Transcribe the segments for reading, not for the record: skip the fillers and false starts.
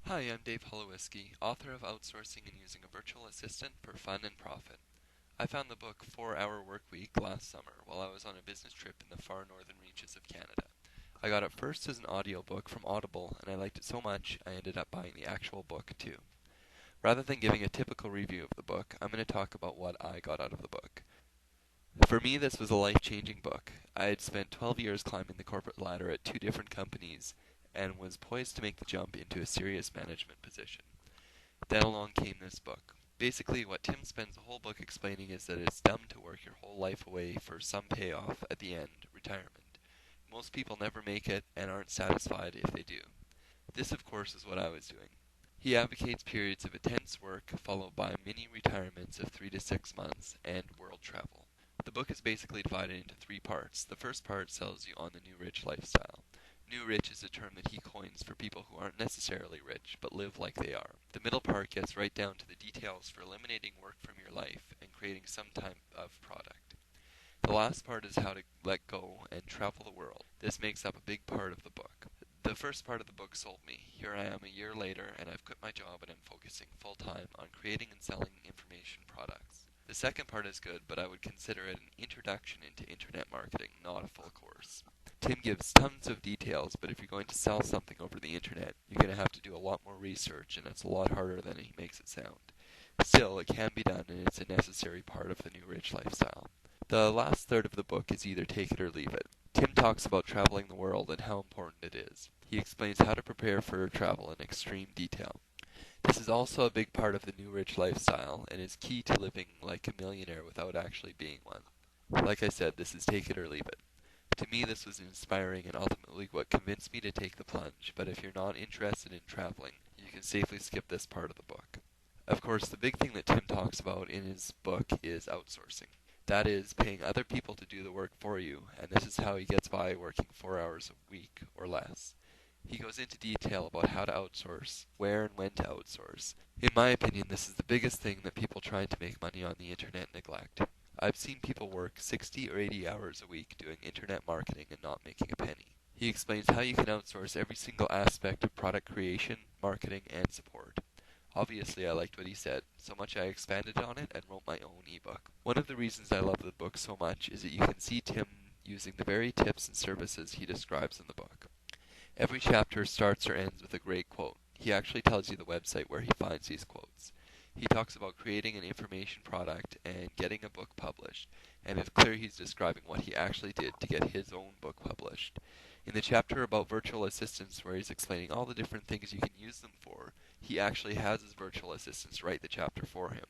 Hi, I'm Dave Holowiski, author of Outsourcing and Using a Virtual Assistant for Fun and Profit. I found the book 4-Hour Workweek last summer while I was on a business trip in the far northern reaches of Canada. I got it first as an audiobook from Audible, and I liked it so much I ended up buying the actual book too. Rather than giving a typical review of the book, I'm going to talk about what I got out of the book. For me, this was a life-changing book. I had spent 12 years climbing the corporate ladder at two different companies and was poised to make the jump into a serious management position. Then along came this book. Basically, what Tim spends the whole book explaining is that it's dumb to work your whole life away for some payoff at the end, retirement. Most people never make it and aren't satisfied if they do. This, of course, is what I was doing. He advocates periods of intense work followed by mini retirements of 3 to 6 months and world travel. The book is basically divided into three parts. The first part sells you on the new rich lifestyle. New rich is a term that he coins for people who aren't necessarily rich, but live like they are. The middle part gets right down to the details for eliminating work from your life and creating some type of product. The last part is how to let go and travel the world. This makes up a big part of the book. The first part of the book sold me. Here I am a year later, and I've quit my job and I'm focusing full-time on creating and selling information products. The second part is good, but I would consider it an introduction into internet marketing, not a full course. Tim gives tons of details, but if you're going to sell something over the internet, you're going to have to do a lot more research, and it's a lot harder than he makes it sound. Still, it can be done, and it's a necessary part of the new rich lifestyle. The last third of the book is either take it or leave it. Tim talks about traveling the world and how important it is. He explains how to prepare for travel in extreme detail. This is also a big part of the new rich lifestyle and is key to living like a millionaire without actually being one. Like I said, this is take it or leave it. To me, this was inspiring and ultimately what convinced me to take the plunge, but if you're not interested in traveling, you can safely skip this part of the book. Of course, the big thing that Tim talks about in his book is outsourcing. That is, paying other people to do the work for you, and this is how he gets by working 4 hours a week or less. He goes into detail about how to outsource, where and when to outsource. In my opinion, this is the biggest thing that people trying to make money on the internet neglect. I've seen people work 60 or 80 hours a week doing internet marketing and not making a penny. He explains how you can outsource every single aspect of product creation, marketing, and support. Obviously, I liked what he said, so much I expanded on it and wrote my own ebook. One of the reasons I love the book so much is that you can see Tim using the very tips and services he describes in the book. Every chapter starts or ends with a great quote. He actually tells you the website where he finds these quotes. He talks about creating an information product and getting a book published, and it's clear he's describing what he actually did to get his own book published. In the chapter about virtual assistants, where he's explaining all the different things you can use them for, he actually has his virtual assistants write the chapter for him.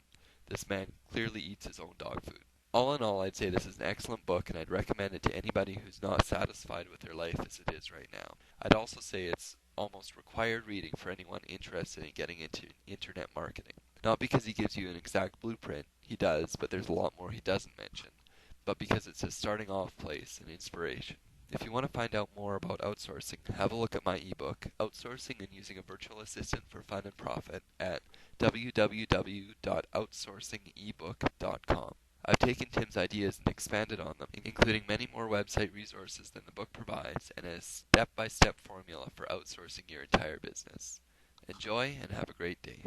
This man clearly eats his own dog food. All in all, I'd say this is an excellent book, and I'd recommend it to anybody who's not satisfied with their life as it is right now. I'd also say it's almost required reading for anyone interested in getting into internet marketing. Not because he gives you an exact blueprint, he does, but there's a lot more he doesn't mention, but because it's a starting off place and inspiration. If you want to find out more about outsourcing, have a look at my ebook, Outsourcing and Using a Virtual Assistant for Fun and Profit, at www.outsourcingebook.com. I've taken Tim's ideas and expanded on them, including many more website resources than the book provides, and a step-by-step formula for outsourcing your entire business. Enjoy and have a great day.